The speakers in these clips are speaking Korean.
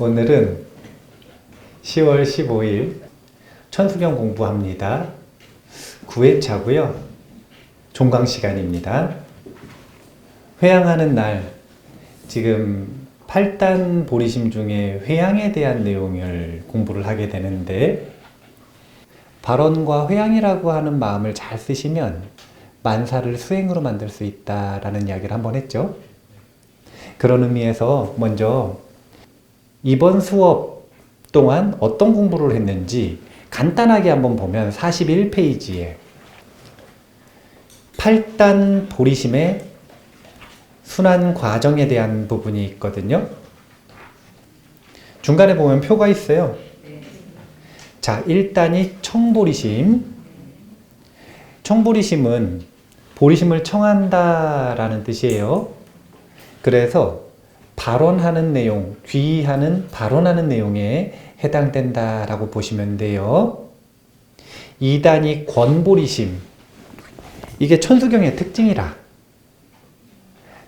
오늘은 10월 15일 천수경 공부합니다. 9회차고요. 종강 시간입니다. 회양하는 날, 지금 8단 보리심 중에 회양에 대한 내용을 공부를 하게 되는데, 발언과 회양이라고 하는 마음을 잘 쓰시면 만사를 수행으로 만들 수 있다라는 이야기를 한번 했죠. 그런 의미에서 먼저 이번 수업 동안 어떤 공부를 했는지 간단하게 한번 보면 41페이지에 8단 보리심의 순환 과정에 대한 부분이 있거든요. 중간에 보면 표가 있어요. 자, 1단이 청보리심. 청보리심은 보리심을 청한다라는 뜻이에요. 그래서 발언하는 내용, 귀의하는, 발언하는 내용에 해당된다라고 보시면 돼요. 2단이 권보리심. 이게 천수경의 특징이라.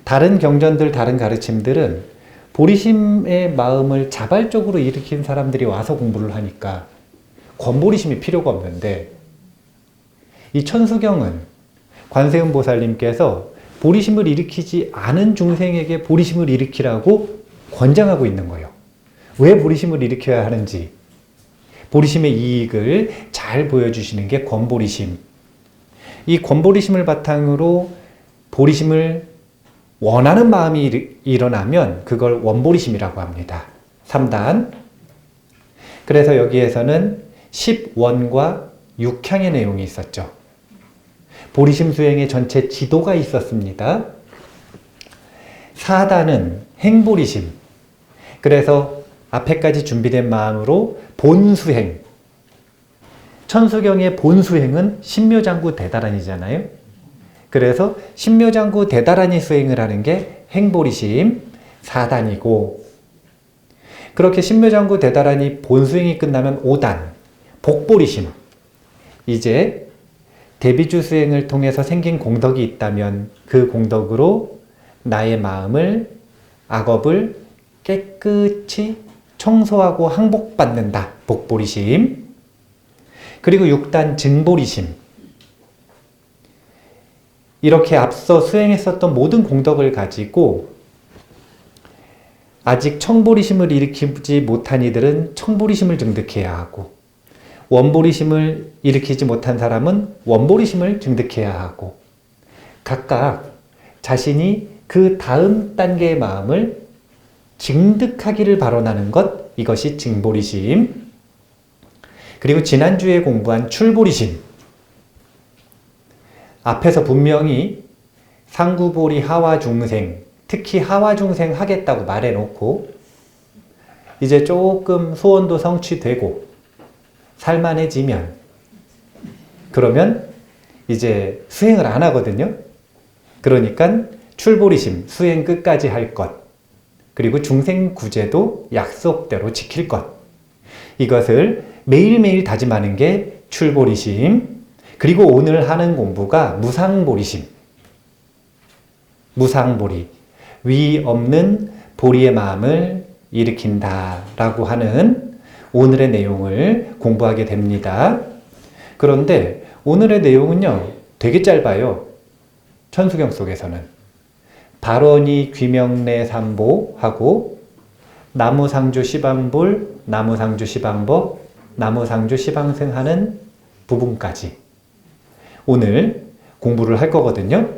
다른 경전들, 다른 가르침들은 보리심의 마음을 자발적으로 일으킨 사람들이 와서 공부를 하니까 권보리심이 필요가 없는데, 이 천수경은 관세음 보살님께서 보리심을 일으키지 않은 중생에게 보리심을 일으키라고 권장하고 있는 거예요. 왜 보리심을 일으켜야 하는지, 보리심의 이익을 잘 보여주시는 게 권보리심. 이 권보리심을 바탕으로 보리심을 원하는 마음이 일어나면 그걸 원보리심이라고 합니다. 3단. 그래서 여기에서는 10원과 6향의 내용이 있었죠. 보리심 수행의 전체 지도가 있었습니다. 4단은 행보리심. 그래서 앞에까지 준비된 마음으로 본수행. 천수경의 본수행은 신묘장구 대다란이잖아요. 그래서 신묘장구 대다란이 수행을 하는 게 행보리심 4단이고, 그렇게 신묘장구 대다란이 본수행이 끝나면 5단 복보리심. 이제 대비주 수행을 통해서 생긴 공덕이 있다면 그 공덕으로 나의 마음을, 악업을 깨끗이 청소하고 항복받는다. 복보리심. 그리고 6단 증보리심. 이렇게 앞서 수행했었던 모든 공덕을 가지고 아직 청보리심을 일으키지 못한 이들은 청보리심을 증득해야 하고, 원보리심을 일으키지 못한 사람은 원보리심을 증득해야 하고, 각각 자신이 그 다음 단계의 마음을 증득하기를 발언하는 것, 이것이 증보리심. 그리고 지난주에 공부한 출보리심. 앞에서 분명히 상구보리 하와중생, 특히 하와중생 하겠다고 말해놓고 이제 조금 소원도 성취되고 살만해지면, 그러면 이제 수행을 안 하거든요. 그러니까 출보리심, 수행 끝까지 할 것, 그리고 중생구제도 약속대로 지킬 것, 이것을 매일매일 다짐하는 게 출보리심. 그리고 오늘 하는 공부가 무상보리심. 무상보리, 위 없는 보리의 마음을 일으킨다 라고 하는 오늘의 내용을 공부하게 됩니다. 그런데 오늘의 내용은요, 되게 짧아요. 천수경 속에서는 발언이 귀명내 삼보하고 나무상주 시방불, 나무상주 시방법, 나무상주 시방승하는 부분까지 오늘 공부를 할 거거든요.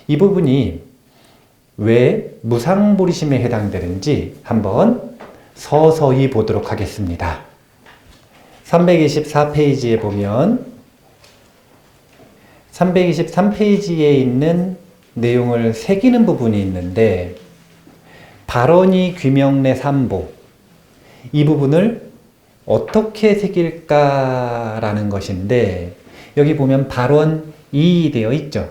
이 부분이 왜 무상보리심에 해당되는지 한번 서서히 보도록 하겠습니다. 324페이지에 보면 323페이지에 있는 내용을 새기는 부분이 있는데, 발언이 귀명내 삼보, 이 부분을 어떻게 새길까라는 것인데, 여기 보면 발언이 되어 있죠.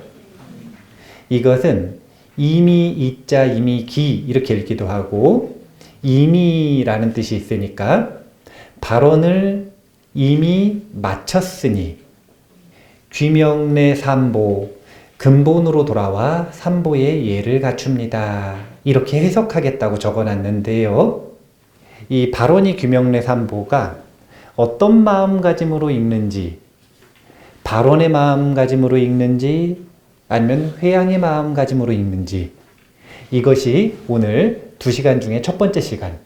이것은 이미, 이자, 이미, 기 이렇게 읽기도 하고, 이미라는 뜻이 있으니까 발언을 이미 마쳤으니 귀명내 삼보, 근본으로 돌아와 삼보의 예를 갖춥니다. 이렇게 해석하겠다고 적어놨는데요. 이 바로니 규명래 삼보가 어떤 마음가짐으로 읽는지, 발언의 마음가짐으로 읽는지 아니면 회양의 마음가짐으로 읽는지, 이것이 오늘 2시간 중에 첫 번째 시간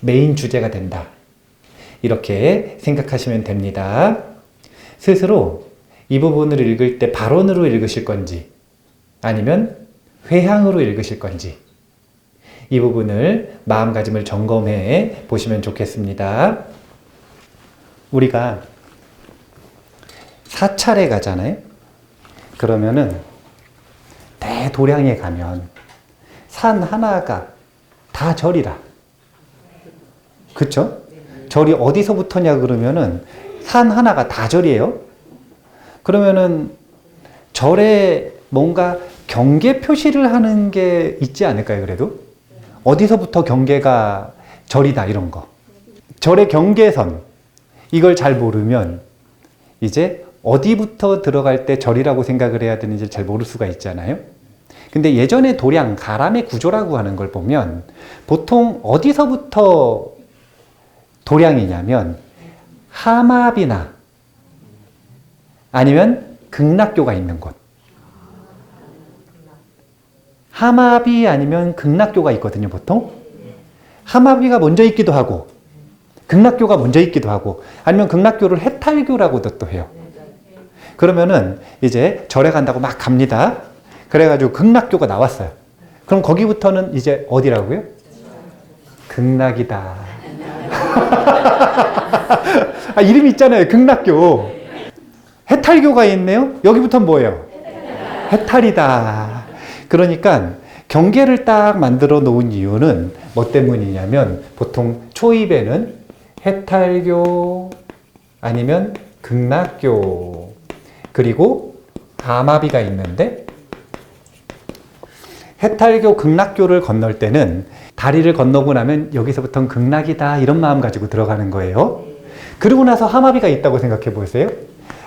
메인 주제가 된다. 이렇게 생각하시면 됩니다. 스스로 이 부분을 읽을 때 발언으로 읽으실 건지 아니면 회향으로 읽으실 건지, 이 부분을 마음가짐을 점검해 보시면 좋겠습니다. 우리가 사찰에 가잖아요. 그러면은 대도량에 가면 산 하나가 다 절이라. 그쵸? 절이 어디서부터냐 그러면은 산 하나가 다 절이에요. 그러면은 절에 뭔가 경계 표시를 하는 게 있지 않을까요, 그래도? 어디서부터 경계가 절이다, 이런 거. 절의 경계선, 이걸 잘 모르면 이제 어디부터 들어갈 때 절이라고 생각을 해야 되는지 잘 모를 수가 있잖아요. 근데 예전에 도량, 가람의 구조라고 하는 걸 보면 보통 어디서부터 도량이냐면 하마비나 아니면 극락교가 있는 곳. 하마비 아니면 극락교가 있거든요, 보통. 하마비가 먼저 있기도 하고 극락교가 먼저 있기도 하고, 아니면 극락교를 해탈교라고도 또 해요. 그러면은 이제 절에 간다고 막 갑니다. 그래가지고 극락교가 나왔어요. 그럼 거기부터는 이제 어디라고요? 극락이다. 아, 이름이 있잖아요, 극락교. 해탈교가 있네요. 여기부터는 뭐예요? 해탈이다. 그러니까 경계를 딱 만들어 놓은 이유는 뭐 때문이냐면, 보통 초입에는 해탈교 아니면 극락교 그리고 가마비가 있는데, 해탈교 극락교를 건널 때는 다리를 건너고 나면 여기서부터는 극락이다, 이런 마음 가지고 들어가는 거예요. 그리고 나서 하마비가 있다고 생각해 보세요.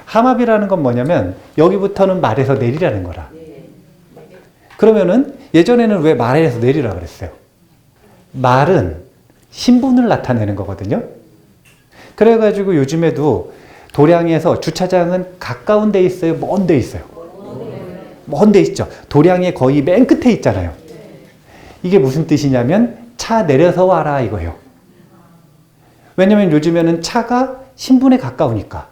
하마비라는 건 뭐냐면 여기부터는 말에서 내리라는 거라. 그러면은 예전에는 왜 말에서 내리라 그랬어요? 말은 신분을 나타내는 거거든요. 그래가지고 요즘에도 도량에서 주차장은 가까운 데 있어요? 먼 데 있어요? 먼 데 있죠. 도량의 거의 맨 끝에 있잖아요. 이게 무슨 뜻이냐면 차 내려서 와라, 이거예요. 왜냐면 요즘에는 차가 신분에 가까우니까.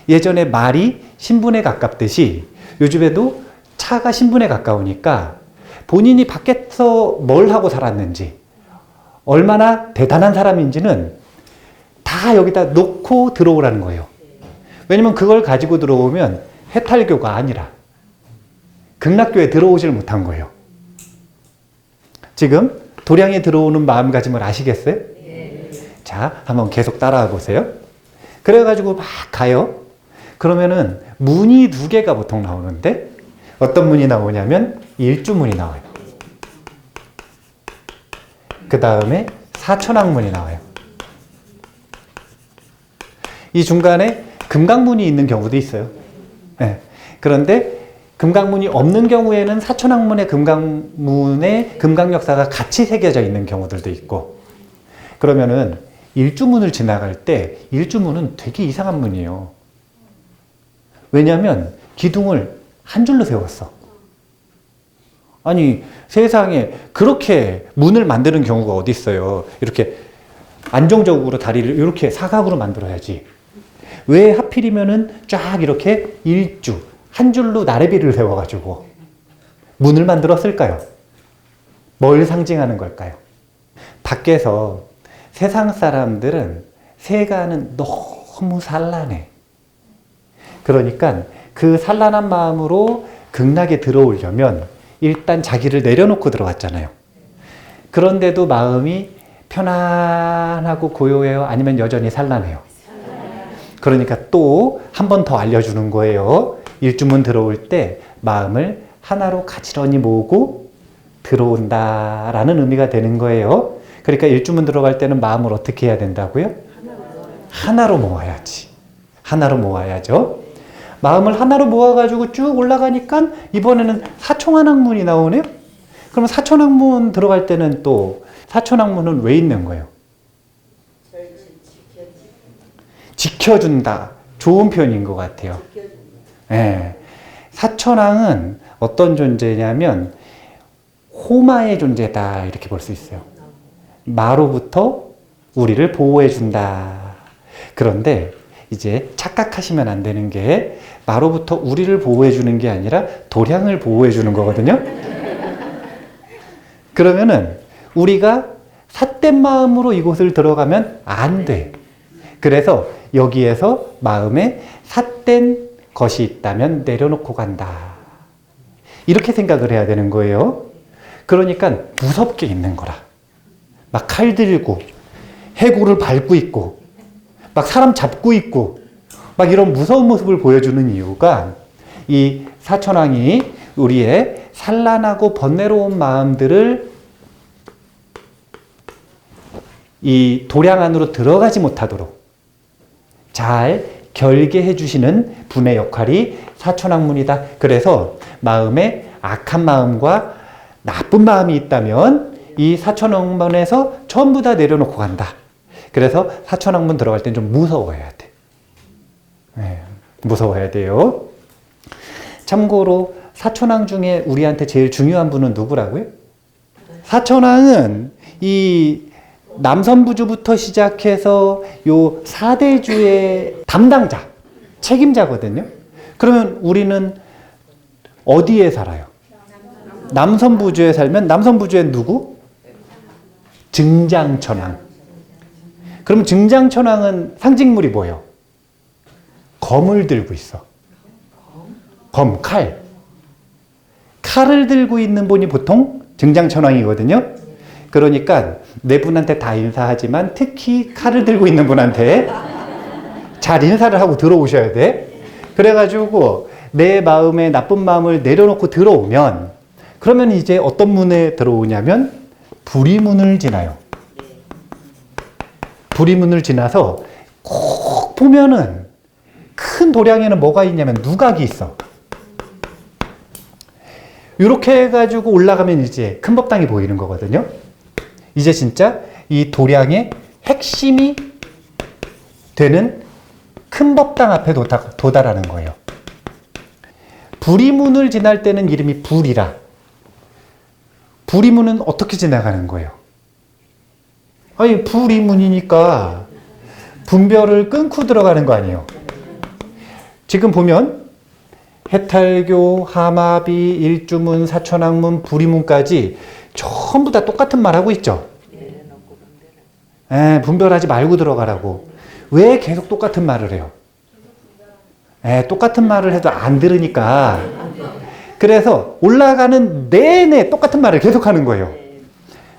예전에 말이 신분에 가깝듯이 요즘에도 차가 신분에 가까우니까 본인이 밖에서 뭘 하고 살았는지, 얼마나 대단한 사람인지는 다 여기다 놓고 들어오라는 거예요. 왜냐면 그걸 가지고 들어오면 해탈교가 아니라 극락교에 들어오질 못한 거예요. 지금 도량에 들어오는 마음가짐을 아시겠어요? 자, 한번 계속 따라와 보세요. 그래가지고 막 가요. 그러면은 문이 2개가 보통 나오는데, 어떤 문이 나오냐면 일주문이 나와요. 그 다음에 사천왕문이 나와요. 이 중간에 금강문이 있는 경우도 있어요. 네. 그런데 금강문이 없는 경우에는 사천왕문의 금강문에 금강역사가 같이 새겨져 있는 경우들도 있고, 그러면은 일주문을 지나갈 때 일주문은 되게 이상한 문이에요. 왜냐하면 기둥을 한 줄로 세웠어. 아니, 세상에 그렇게 문을 만드는 경우가 어디 있어요. 이렇게 안정적으로 다리를 이렇게 사각으로 만들어야지. 왜 하필이면은 쫙 이렇게 일주 한 줄로 나래비를 세워가지고 문을 만들었을까요? 뭘 상징하는 걸까요? 밖에서 세상 사람들은 세간은 너무 산란해. 그러니까 그 산란한 마음으로 극락에 들어오려면 일단 자기를 내려놓고 들어왔잖아요. 그런데도 마음이 편안하고 고요해요? 아니면 여전히 산란해요? 그러니까 또 한 번 더 알려주는 거예요. 일주문 들어올 때 마음을 하나로 가지런히 모으고 들어온다라는 의미가 되는 거예요. 그러니까 일주문 들어갈 때는 마음을 어떻게 해야 된다고요? 하나로 모아야지. 하나로 모아야죠. 마음을 하나로 모아가지고 쭉 올라가니까 이번에는 사천왕문이 나오네요. 그럼 사천왕문 들어갈 때는 또 사천왕문은 왜 있는 거예요? 지켜준다. 좋은 표현인 것 같아요. 예. 사천왕은 어떤 존재냐면 호마의 존재다 이렇게 볼 수 있어요. 마로부터 우리를 보호해준다. 그런데 이제 착각하시면 안 되는 게 마로부터 우리를 보호해주는 게 아니라 도량을 보호해주는 거거든요. 그러면은 우리가 삿된 마음으로 이곳을 들어가면 안 돼. 그래서 여기에서 마음에 삿된 것이 있다면 내려놓고 간다. 이렇게 생각을 해야 되는 거예요. 그러니까 무섭게 있는 거라. 막 칼 들고 해골을 밟고 있고 막 사람 잡고 있고 막 이런 무서운 모습을 보여주는 이유가 이 사천왕이 우리의 산란하고 번뇌로운 마음들을 이 도량 안으로 들어가지 못하도록 잘 결계해 주시는 분의 역할이 사천왕문이다. 그래서 마음에 악한 마음과 나쁜 마음이 있다면 이 사천왕문에서 전부 다 내려놓고 간다. 그래서 사천왕문 들어갈 땐 좀 무서워해야 돼. 네, 무서워해야 돼요. 참고로 사천왕 중에 우리한테 제일 중요한 분은 누구라고요? 사천왕은 이 남선부주부터 시작해서 요 4대주의 담당자, 책임자거든요. 그러면 우리는 어디에 살아요? 남선부주에 살면 남선부주엔 누구? 증장천왕. 그럼 증장천왕은 상징물이 뭐예요? 검을 들고 있어. 검, 칼. 칼을 들고 있는 분이 보통 증장천왕이거든요. 그러니까 네 분한테 다 인사하지만 특히 칼을 들고 있는 분한테 잘 인사를 하고 들어오셔야 돼. 그래가지고 내 마음에 나쁜 마음을 내려놓고 들어오면 그러면 이제 어떤 문에 들어오냐면 불의문을 지나요. 불의문을 지나서 꼭 보면은 큰 도량에는 뭐가 있냐면 누각이 있어. 이렇게 해가지고 올라가면 이제 큰 법당이 보이는 거거든요. 이제 진짜 이 도량의 핵심이 되는 큰 법당 앞에 도달하는 거예요. 불의문을 지날 때는 이름이 불이라. 불의문은 어떻게 지나가는 거예요? 아니, 불의문이니까 분별을 끊고 들어가는 거 아니에요? 지금 보면 해탈교, 하마비, 일주문, 사천왕문, 불의문까지 전부 다 똑같은 말 하고 있죠? 분별하지 말고 들어가라고. 왜 계속 똑같은 말을 해요? 똑같은 말을 해도 안 들으니까. 그래서 올라가는 내내 똑같은 말을 계속 하는 거예요.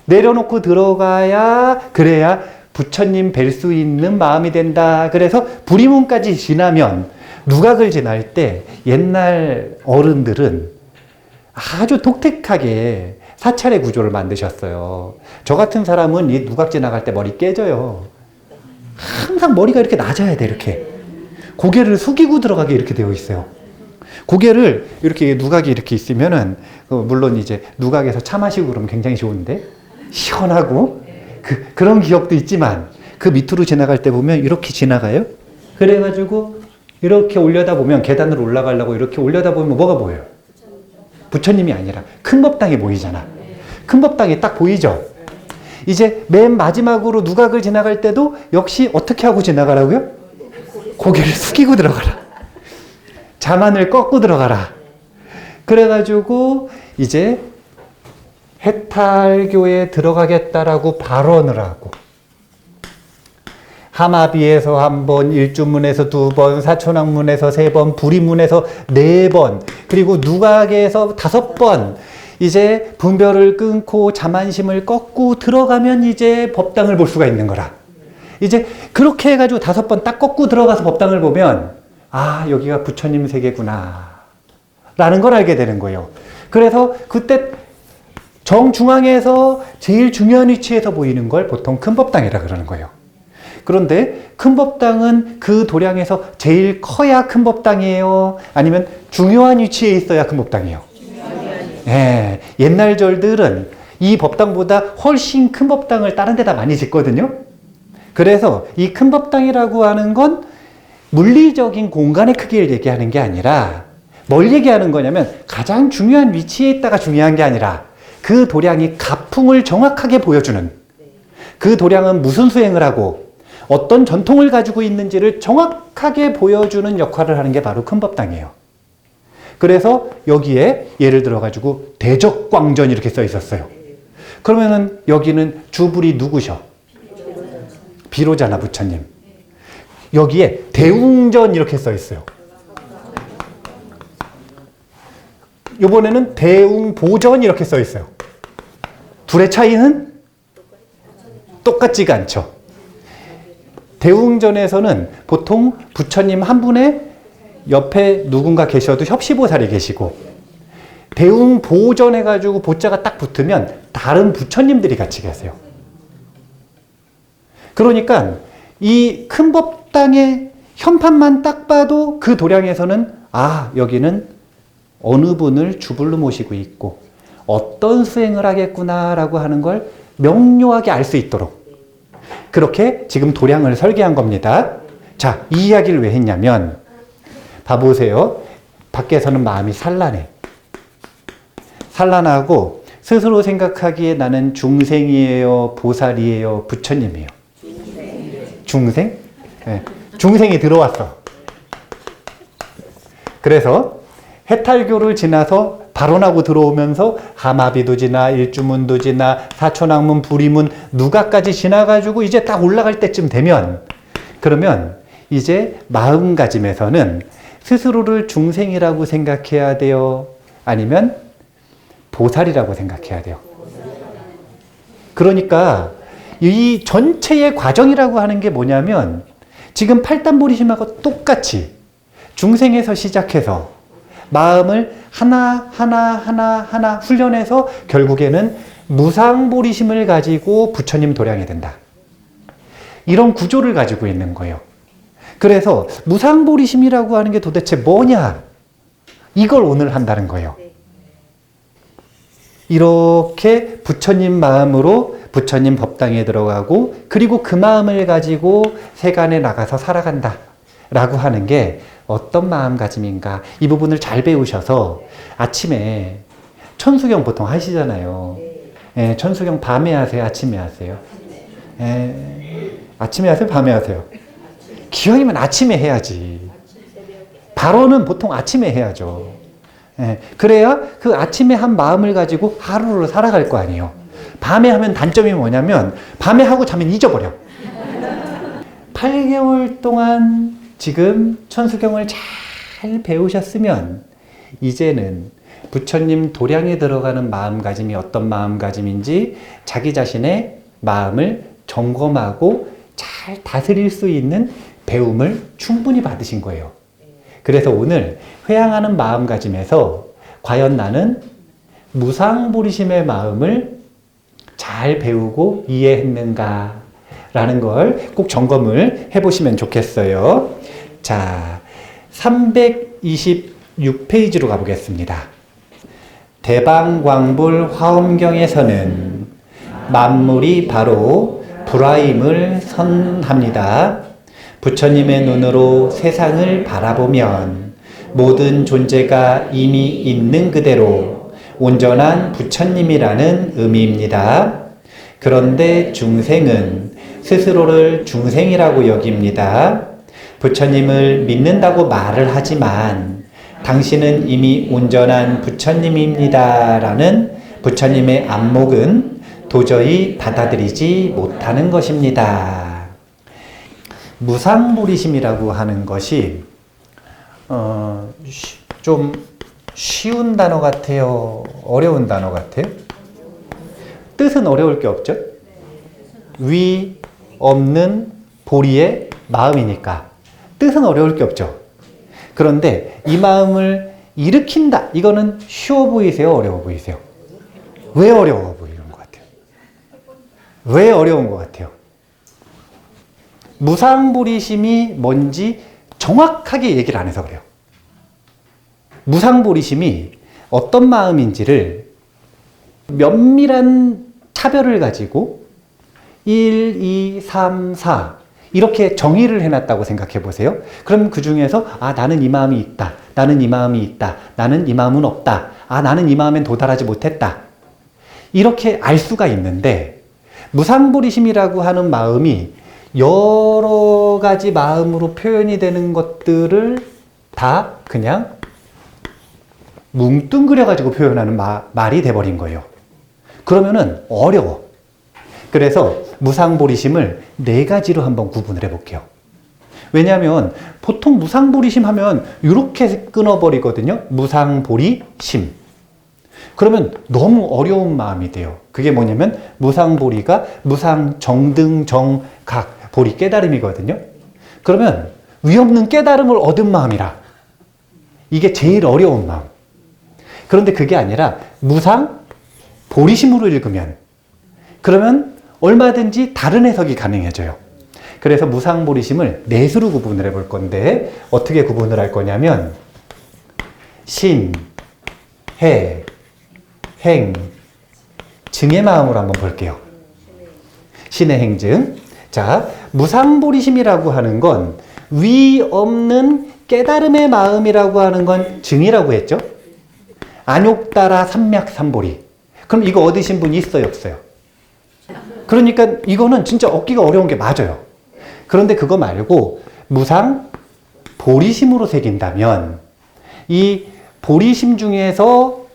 내려놓고 들어가야, 그래야 부처님 뵐 수 있는 마음이 된다. 그래서 불의문까지 지나면 누각을 지날 때 옛날 어른들은 아주 독특하게 사찰의 구조를 만드셨어요. 저 같은 사람은 이 누각 지나갈 때 머리 깨져요. 항상 머리가 이렇게 낮아야 돼, 이렇게. 고개를 숙이고 들어가게 이렇게 되어 있어요. 고개를 이렇게 누각이 이렇게 있으면은, 물론 이제 누각에서 차 마시고 그러면 굉장히 좋은데, 시원하고, 그런 기억도 있지만, 그 밑으로 지나갈 때 보면 이렇게 지나가요. 그래가지고, 이렇게 올려다 보면, 계단으로 올라가려고 이렇게 올려다 보면 뭐가 보여요? 부처님이 아니라 큰 법당이 보이잖아. 큰 법당이 딱 보이죠? 이제 맨 마지막으로 누각을 지나갈 때도 역시 어떻게 하고 지나가라고요? 고개를 숙이고 들어가라. 자만을 꺾고 들어가라. 그래가지고 이제 해탈교에 들어가겠다라고 발언을 하고 하마비에서 한 번, 일주문에서 2번, 사천왕문에서 3번, 불의문에서 4번, 그리고 누각에서 5번, 이제 분별을 끊고 자만심을 꺾고 들어가면 이제 법당을 볼 수가 있는 거라. 이제 그렇게 해가지고 5번 딱 꺾고 들어가서 법당을 보면, 아, 여기가 부처님 세계구나. 라는 걸 알게 되는 거예요. 그래서 그때 정중앙에서 제일 중요한 위치에서 보이는 걸 보통 큰 법당이라 그러는 거예요. 그런데 큰 법당은 그 도량에서 제일 커야 큰 법당이에요? 아니면 중요한 위치에 있어야 큰 법당이에요? 예, 옛날 절들은 이 법당보다 훨씬 큰 법당을 다른 데다 많이 짓거든요. 그래서 이 큰 법당이라고 하는 건 물리적인 공간의 크기를 얘기하는 게 아니라 뭘 얘기하는 거냐면 가장 중요한 위치에 있다가 중요한 게 아니라 그 도량이 가풍을 정확하게 보여주는, 그 도량은 무슨 수행을 하고 어떤 전통을 가지고 있는지를 정확하게 보여주는 역할을 하는 게 바로 큰 법당이에요. 그래서 여기에 예를 들어 가지고 대적광전 이렇게 써 있었어요. 그러면은 여기는 주불이 누구셔? 비로자나 부처님. 여기에 대웅전 이렇게 써 있어요. 이번에는 대웅보전 이렇게 써 있어요. 둘의 차이는 똑같지가 않죠. 대웅전에서는 보통 부처님 한 분의 옆에 누군가 계셔도 협시보살이 계시고, 대웅보전 해가지고 보자가 딱 붙으면 다른 부처님들이 같이 계세요. 그러니까 이 큰 법당의 현판만 딱 봐도 그 도량에서는 아, 여기는 어느 분을 주불로 모시고 있고 어떤 수행을 하겠구나라고 하는 걸 명료하게 알 수 있도록 그렇게 지금 도량을 설계한 겁니다. 자, 이 이야기를 왜 했냐면 봐보세요. 밖에서는 마음이 산란해. 산란하고 스스로 생각하기에 나는 중생이에요, 보살이에요, 부처님이에요. 중생? 네. 중생이 들어왔어. 그래서 해탈교를 지나서 발언하고 들어오면서 하마비도 지나 일주문도 지나 사천왕문 부리문 누가까지 지나가지고 이제 딱 올라갈 때쯤 되면, 그러면 이제 마음가짐에서는 스스로를 중생이라고 생각해야 돼요? 아니면 보살이라고 생각해야 돼요? 그러니까 이 전체의 과정이라고 하는 게 뭐냐면 지금 팔단보리심하고 똑같이 중생에서 시작해서 마음을 하나 훈련해서 결국에는 무상보리심을 가지고 부처님 도량이 된다. 이런 구조를 가지고 있는 거예요. 그래서 무상보리심이라고 하는 게 도대체 뭐냐? 이걸 오늘 한다는 거예요. 이렇게 부처님 마음으로 부처님 법당에 들어가고 그리고 그 마음을 가지고 세간에 나가서 살아간다 라고 하는 게 어떤 마음가짐인가, 이 부분을 잘 배우셔서 아침에 천수경 보통 하시잖아요. 예, 천수경 밤에 하세요? 아침에 하세요? 아침에 하세요? 밤에 하세요? 기왕이면 아침에 해야지. 발언은 보통 아침에 해야죠. 예, 그래야 그 아침에 한 마음을 가지고 하루를 살아갈 거 아니에요. 밤에 하면 단점이 뭐냐면 밤에 하고 자면 잊어버려. 8개월 동안 지금 천수경을 잘 배우셨으면 이제는 부처님 도량에 들어가는 마음가짐이 어떤 마음가짐인지 자기 자신의 마음을 점검하고 잘 다스릴 수 있는 배움을 충분히 받으신 거예요. 그래서 오늘 회양하는 마음가짐에서 과연 나는 무상보리심의 마음을 잘 배우고 이해했는가 라는 걸 꼭 점검을 해보시면 좋겠어요. 자, 326페이지로 가보겠습니다. 대방광불 화엄경에서는 만물이 바로 불화임을 선합니다. 부처님의 눈으로 세상을 바라보면 모든 존재가 이미 있는 그대로 온전한 부처님이라는 의미입니다. 그런데 중생은 스스로를 중생이라고 여깁니다. 부처님을 믿는다고 말을 하지만 당신은 이미 온전한 부처님입니다 라는 부처님의 안목은 도저히 받아들이지 못하는 것입니다. 무상보리심이라고 하는 것이 좀 쉬운 단어 같아요? 어려운 단어 같아요? 뜻은 어려울 게 없죠? 위 없는 보리의 마음이니까 뜻은 어려울 게 없죠. 그런데 이 마음을 일으킨다. 이거는 쉬워 보이세요? 어려워 보이세요? 왜 어려워 보이는 것 같아요? 왜 어려운 것 같아요? 무상보리심이 뭔지 정확하게 얘기를 안 해서 그래요. 무상보리심이 어떤 마음인지를 면밀한 차별을 가지고 1, 2, 3, 4 이렇게 정의를 해놨다고 생각해 보세요. 그럼 그 중에서 나는 이 마음이 있다. 나는 이 마음이 있다. 나는 이 마음은 없다. 나는 이 마음엔 도달하지 못했다. 이렇게 알 수가 있는데 무상보리심이라고 하는 마음이 여러 가지 마음으로 표현이 되는 것들을 다 그냥 뭉뚱그려가지고 표현하는 말이 돼버린 거예요. 그러면은 어려워. 그래서 무상보리심을 4가지로 한번 구분을 해볼게요. 왜냐하면 보통 무상보리심 하면 이렇게 끊어버리거든요. 무상보리심. 그러면 너무 어려운 마음이 돼요. 그게 뭐냐면 무상보리가 무상정등정각 보리 깨달음이거든요. 그러면 위없는 깨달음을 얻은 마음이라 이게 제일 어려운 마음. 그런데 그게 아니라 무상보리심으로 읽으면 그러면 얼마든지 다른 해석이 가능해져요. 그래서 무상보리심을 4수로 구분을 해볼 건데 어떻게 구분을 할 거냐면 신, 해, 행, 증의 마음으로 한번 볼게요. 신의 행증. 자, 무상보리심이라고 하는 건 위 없는 깨달음의 마음이라고 하는 건 증이라고 했죠. 안욕따라 삼맥삼보리. 그럼 이거 얻으신 분이 있어요, 없어요? 그러니까 이거는 진짜 얻기가 어려운 게 맞아요. 그런데 그거 말고 무상보리심으로 새긴다면 이 보리심 중에서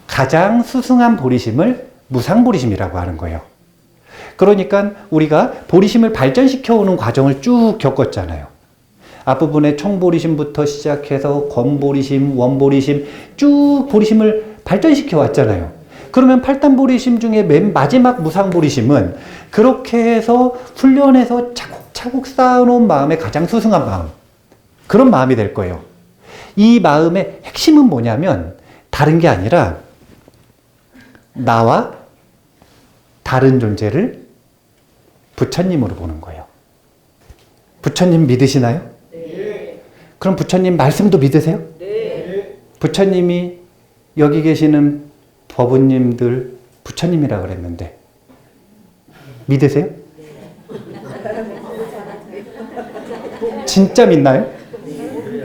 가장 수승한 보리심을 무상보리심이라고 하는 거예요. 그러니까 우리가 보리심을 발전시켜 오는 과정을 쭉 겪었잖아요. 앞부분에 총보리심부터 시작해서 권보리심, 원보리심 쭉 보리심을 발전시켜 왔잖아요. 그러면 8단보리심 중에 맨 마지막 무상보리심은 그렇게 해서 훈련해서 차곡차곡 쌓아놓은 마음의 가장 수승한 마음. 그런 마음이 될 거예요. 이 마음의 핵심은 뭐냐면 다른 게 아니라 나와 다른 존재를 부처님으로 보는 거예요. 부처님 믿으시나요? 네. 그럼 부처님 말씀도 믿으세요? 네. 부처님이 여기 계시는 법우님들 부처님이라 그랬는데 믿으세요? 진짜 믿나요?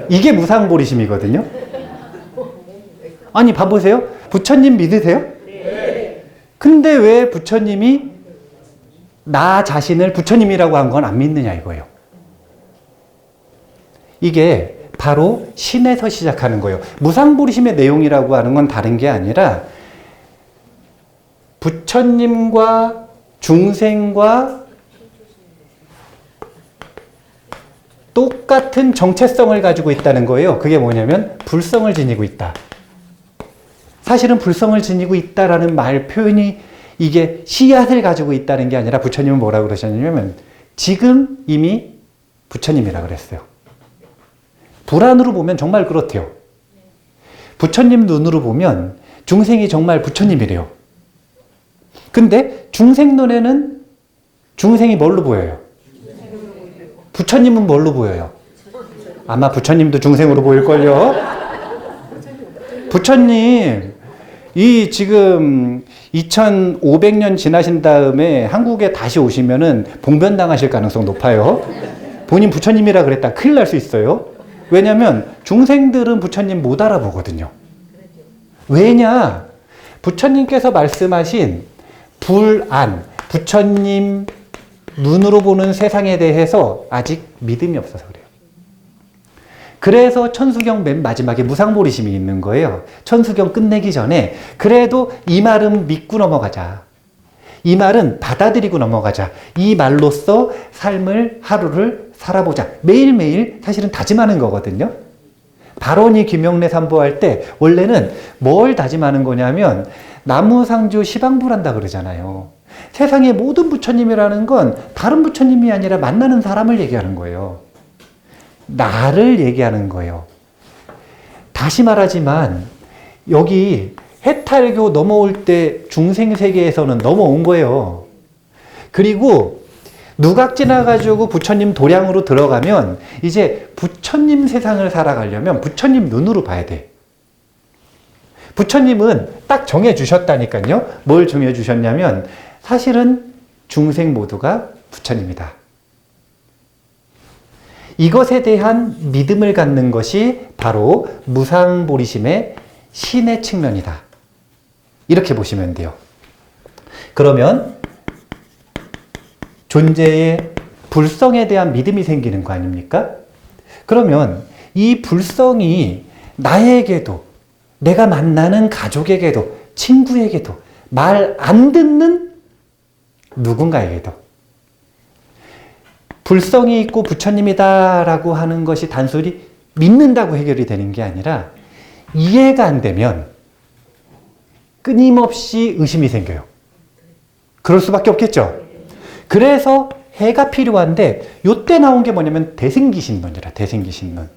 이게 무상보리심이거든요. 아니 봐보세요. 부처님 믿으세요? 근데 왜 부처님이 나 자신을 부처님이라고 한 건 안 믿느냐 이거예요. 이게 바로 신에서 시작하는 거예요. 무상보리심의 내용이라고 하는 건 다른 게 아니라 부처님과 중생과 똑같은 정체성을 가지고 있다는 거예요. 그게 뭐냐면 불성을 지니고 있다. 사실은 불성을 지니고 있다라는 말 표현이 이게 씨앗을 가지고 있다는 게 아니라 부처님은 뭐라고 그러셨냐면 지금 이미 부처님이라 그랬어요. 불안으로 보면 정말 그렇대요. 부처님 눈으로 보면 중생이 정말 부처님이래요. 근데 중생 눈에는 중생이 뭘로 보여요? 부처님은 뭘로 보여요? 아마 부처님도 중생으로 보일걸요? 부처님, 이 지금 2500년 지나신 다음에 한국에 다시 오시면은 봉변당하실 가능성 높아요. 본인 부처님이라 그랬다 큰일 날 수 있어요. 왜냐면 중생들은 부처님 못 알아보거든요. 왜냐? 부처님께서 말씀하신 불안, 부처님 눈으로 보는 세상에 대해서 아직 믿음이 없어서 그래요. 그래서 천수경 맨 마지막에 무상보리심이 있는 거예요. 천수경 끝내기 전에 그래도 이 말은 믿고 넘어가자. 이 말은 받아들이고 넘어가자. 이 말로써 삶을 하루를 살아보자. 매일매일 사실은 다짐하는 거거든요. 발언이 김영래 삼보할 때 원래는 뭘 다짐하는 거냐면 나무상주 시방불한다 그러잖아요. 세상의 모든 부처님이라는 건 다른 부처님이 아니라 만나는 사람을 얘기하는 거예요. 나를 얘기하는 거예요. 다시 말하지만 여기 해탈교 넘어올 때 중생세계에서는 넘어온 거예요. 그리고 누각 지나가지고 부처님 도량으로 들어가면 이제 부처님 세상을 살아가려면 부처님 눈으로 봐야 돼. 부처님은 딱 정해주셨다니까요. 뭘 정해주셨냐면 사실은 중생 모두가 부처님이다. 이것에 대한 믿음을 갖는 것이 바로 무상보리심의 신의 측면이다. 이렇게 보시면 돼요. 그러면 존재의 불성에 대한 믿음이 생기는 거 아닙니까? 그러면 이 불성이 나에게도, 내가 만나는 가족에게도, 친구에게도, 말 안 듣는 누군가에게도 불성이 있고 부처님이다 라고 하는 것이 단순히 믿는다고 해결이 되는 게 아니라 이해가 안 되면 끊임없이 의심이 생겨요. 그럴 수밖에 없겠죠. 그래서 해가 필요한데 요때 나온 게 뭐냐면 대승기신론이라. 대승기신론.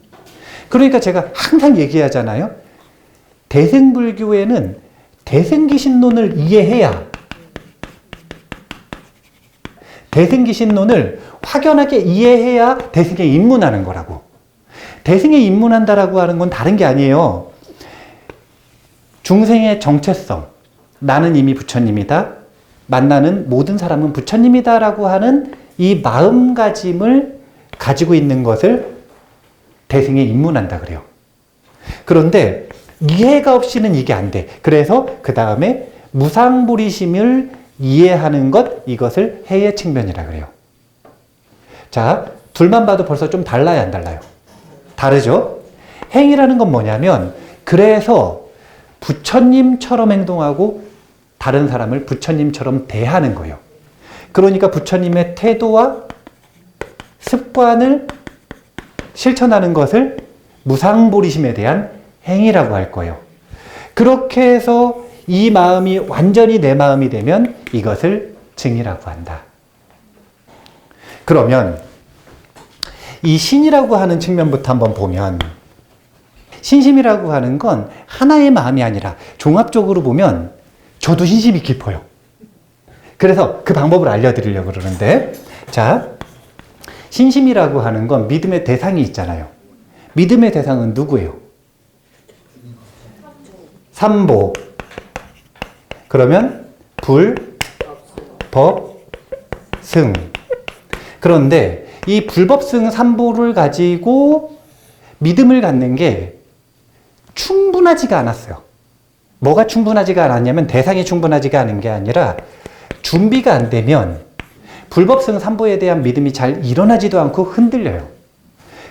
그러니까 제가 항상 얘기하잖아요. 대승불교에는 대승기신론을 이해해야, 대승기신론을 확연하게 이해해야 대승에 입문하는 거라고. 대승에 입문한다라고 하는 건 다른 게 아니에요. 중생의 정체성, 나는 이미 부처님이다, 만나는 모든 사람은 부처님이다 라고 하는 이 마음가짐을 가지고 있는 것을 대승에 입문한다 그래요. 그런데 이해가 없이는 이게 안 돼. 그래서 그 다음에 무상보리심을 이해하는 것, 이것을 해의 측면이라 그래요. 자, 둘만 봐도 벌써 좀 달라요, 안 달라요? 다르죠? 행이라는 건 뭐냐면, 그래서 부처님처럼 행동하고 다른 사람을 부처님처럼 대하는 거예요. 그러니까 부처님의 태도와 습관을 실천하는 것을 무상보리심에 대한 행위라고 할 거예요. 그렇게 해서 이 마음이 완전히 내 마음이 되면 이것을 증이라고 한다. 그러면 이 신이라고 하는 측면부터 한번 보면, 신심이라고 하는 건 하나의 마음이 아니라 종합적으로 보면 저도 신심이 깊어요. 그래서 그 방법을 알려드리려고 그러는데, 자, 신심이라고 하는 건 믿음의 대상이 있잖아요. 믿음의 대상은 누구예요? 삼보. 그러면 불, 법, 승. 그런데 이 불법, 승, 삼보를 가지고 믿음을 갖는 게 충분하지가 않았어요. 뭐가 충분하지가 않았냐면 대상이 충분하지가 않은 게 아니라 준비가 안 되면 불법, 승, 삼보에 대한 믿음이 잘 일어나지도 않고 흔들려요.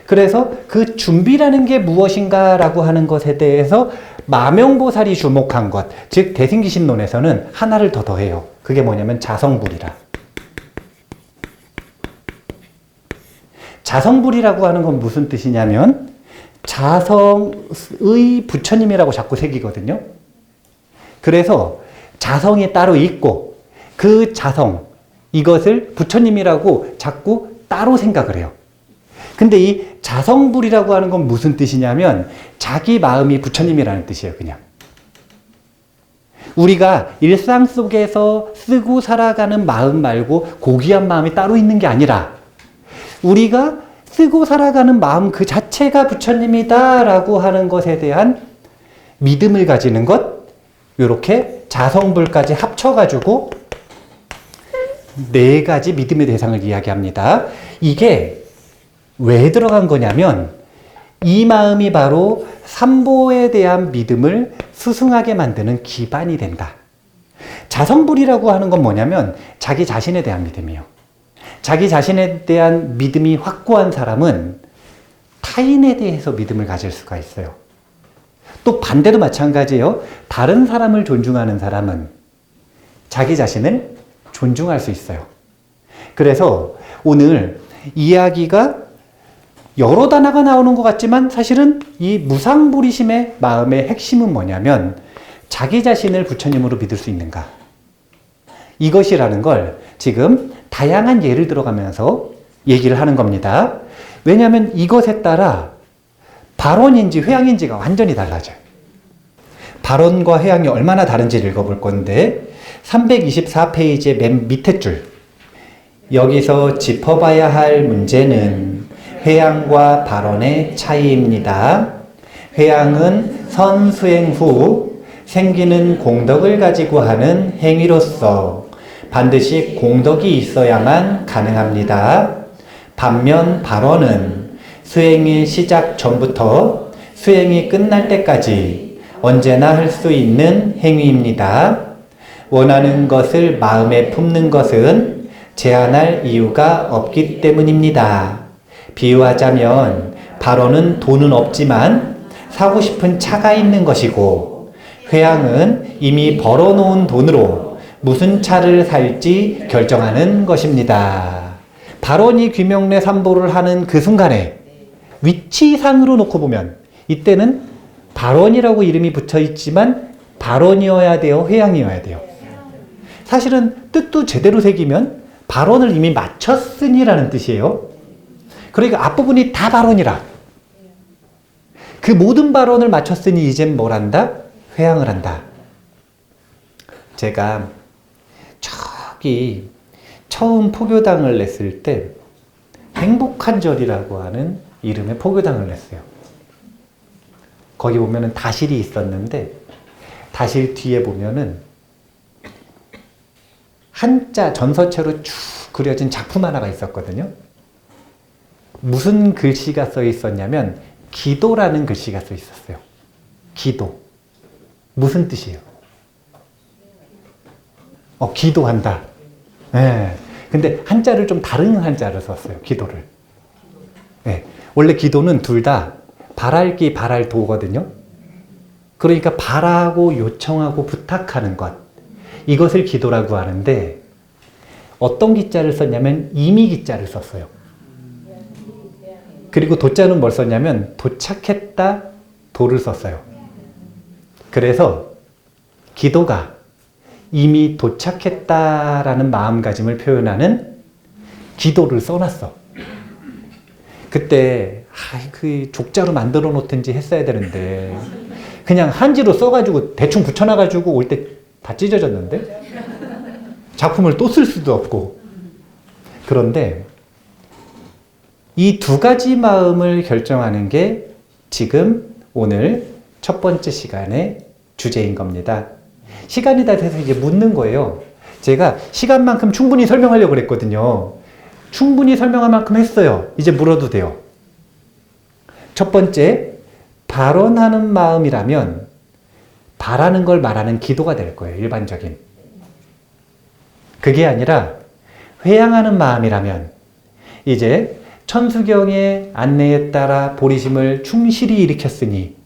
그래서 그 준비라는 게 무엇인가라고 하는 것에 대해서 마명보살이 주목한 것, 즉 대승기신론에서는 하나를 더 더해요. 그게 뭐냐면 자성불이라. 자성불이라고 하는 건 무슨 뜻이냐면 자성의 부처님이라고 자꾸 새기거든요. 그래서 자성이 따로 있고 그 자성, 이것을 부처님이라고 자꾸 따로 생각을 해요. 근데 이 자성불이라고 하는 건 무슨 뜻이냐면 자기 마음이 부처님이라는 뜻이에요, 그냥. 우리가 일상 속에서 쓰고 살아가는 마음 말고 고귀한 마음이 따로 있는 게 아니라 우리가 쓰고 살아가는 마음 그 자체가 부처님이다 라고 하는 것에 대한 믿음을 가지는 것, 이렇게 자성불까지 합쳐가지고 네 가지 믿음의 대상을 이야기합니다. 이게 왜 들어간 거냐면 이 마음이 바로 삼보에 대한 믿음을 수승하게 만드는 기반이 된다. 자성불이라고 하는 건 뭐냐면 자기 자신에 대한 믿음이에요. 자기 자신에 대한 믿음이 확고한 사람은 타인에 대해서 믿음을 가질 수가 있어요. 또 반대도 마찬가지예요. 다른 사람을 존중하는 사람은 자기 자신을 존중할 수 있어요. 그래서 오늘 이야기가 여러 단어가 나오는 것 같지만 사실은 이 무상보리심의 마음의 핵심은 뭐냐면 자기 자신을 부처님으로 믿을 수 있는가, 이것이라는 걸 지금 다양한 예를 들어가면서 얘기를 하는 겁니다. 왜냐하면 이것에 따라 발언인지 회양인지가 완전히 달라져요. 발언과 회양이 얼마나 다른지를 읽어볼 건데 324페이지의 맨 밑에 줄, 여기서 짚어봐야 할 문제는 회양과 발언의 차이입니다. 회양은 선수행 후 생기는 공덕을 가지고 하는 행위로서 반드시 공덕이 있어야만 가능합니다. 반면 발언은 수행의 시작 전부터 수행이 끝날 때까지 언제나 할 수 있는 행위입니다. 원하는 것을 마음에 품는 것은 제한할 이유가 없기 때문입니다. 비유하자면 발언은 돈은 없지만 사고 싶은 차가 있는 것이고, 회양은 이미 벌어놓은 돈으로 무슨 차를 살지 결정하는 것입니다. 발언이 귀명례 삼보를 하는 그 순간에 위치상으로 놓고 보면 이때는 발언이라고 이름이 붙어 있지만 발언이어야 돼요, 회양이어야 돼요? 사실은 뜻도 제대로 새기면 발언을 이미 마쳤으니라는 뜻이에요. 그러니까 앞부분이 다 발언이라. 그 모든 발언을 마쳤으니 이젠 뭘 한다? 회양을 한다. 제가 저기 처음 포교당을 냈을 때 행복한 절이라고 하는 이름의 포교당을 냈어요. 거기 보면은 다실이 있었는데 다실 뒤에 보면은 한자 전서체로 쭉 그려진 작품 하나가 있었거든요. 무슨 글씨가 써 있었냐면 기도라는 글씨가 써 있었어요. 기도. 무슨 뜻이에요? 기도한다. 네. 근데 한자를 좀 다른 한자를 썼어요. 기도를. 네. 원래 기도는 둘 다 바랄기 바랄도거든요. 그러니까 바라고 요청하고 부탁하는 것. 이것을 기도라고 하는데 어떤 기자를 썼냐면 이미 기자를 썼어요. 그리고 도자는 뭘 썼냐면 도착했다 도를 썼어요. 그래서 기도가 이미 도착했다라는 마음가짐을 표현하는 기도를 써놨어. 그때 그 족자로 만들어 놓든지 했어야 되는데 그냥 한지로 써가지고 대충 붙여놔가지고 올 때 다 찢어졌는데 작품을 또 쓸 수도 없고. 그런데 이 두 가지 마음을 결정하는 게 지금 오늘 첫 번째 시간의 주제인 겁니다. 시간이 다 돼서 이제 묻는 거예요. 제가 시간만큼 충분히 설명하려고 그랬거든요. 충분히 설명할 만큼 했어요. 이제 물어도 돼요. 첫 번째, 발언하는 마음이라면 바라는 걸 말하는 기도가 될 거예요. 일반적인. 그게 아니라 회양하는 마음이라면 이제 천수경의 안내에 따라 보리심을 충실히 일으켰으니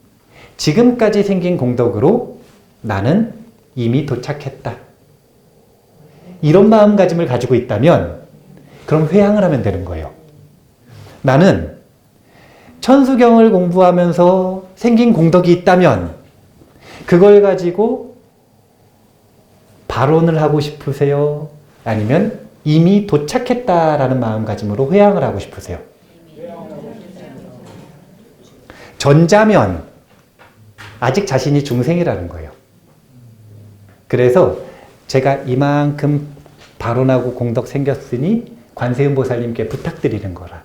지금까지 생긴 공덕으로 나는 이미 도착했다. 이런 마음가짐을 가지고 있다면 그럼 회양을 하면 되는 거예요. 나는 천수경을 공부하면서 생긴 공덕이 있다면 그걸 가지고 발언을 하고 싶으세요? 아니면 이미 도착했다라는 마음가짐으로 회양을 하고 싶으세요? 전자면 아직 자신이 중생이라는 거예요. 그래서 제가 이만큼 발언하고 공덕 생겼으니 관세음보살님께 부탁드리는 거라.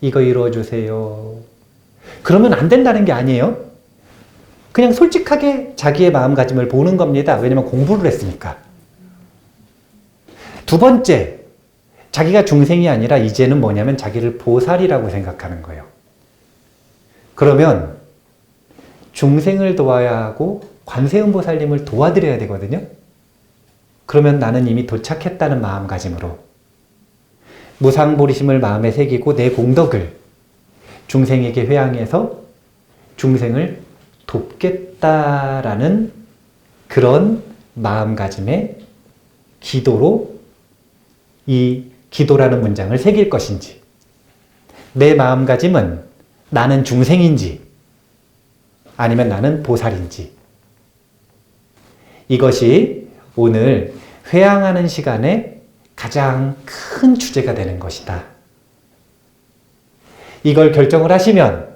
이거 이루어주세요. 그러면 안 된다는 게 아니에요. 그냥 솔직하게 자기의 마음가짐을 보는 겁니다. 왜냐면 공부를 했으니까. 두 번째, 자기가 중생이 아니라 이제는 뭐냐면 자기를 보살이라고 생각하는 거예요. 그러면 중생을 도와야 하고 관세음보살님을 도와드려야 되거든요. 그러면 나는 이미 도착했다는 마음가짐으로 무상보리심을 마음에 새기고 내 공덕을 중생에게 회양해서 중생을 돕겠다라는 그런 마음가짐의 기도로 이 기도라는 문장을 새길 것인지, 내 마음가짐은 나는 중생인지 아니면 나는 보살인지, 이것이 오늘 회양하는 시간에 가장 큰 주제가 되는 것이다. 이걸 결정을 하시면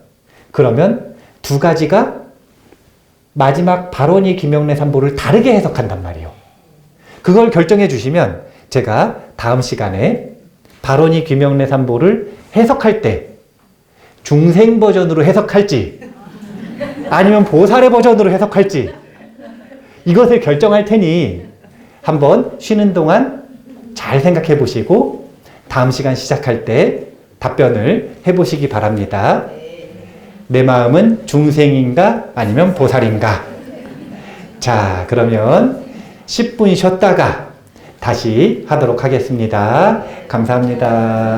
그러면 두 가지가 마지막 발언이 귀명례 삼보를 다르게 해석한단 말이에요. 그걸 결정해 주시면 제가 다음 시간에 발언이 귀명례 삼보를 해석할 때 중생 버전으로 해석할지 아니면 보살의 버전으로 해석할지 이것을 결정할 테니 한번 쉬는 동안 잘 생각해 보시고 다음 시간 시작할 때 답변을 해 보시기 바랍니다. 내 마음은 중생인가 아니면 보살인가? 자, 그러면 10분 쉬었다가 다시 하도록 하겠습니다. 감사합니다.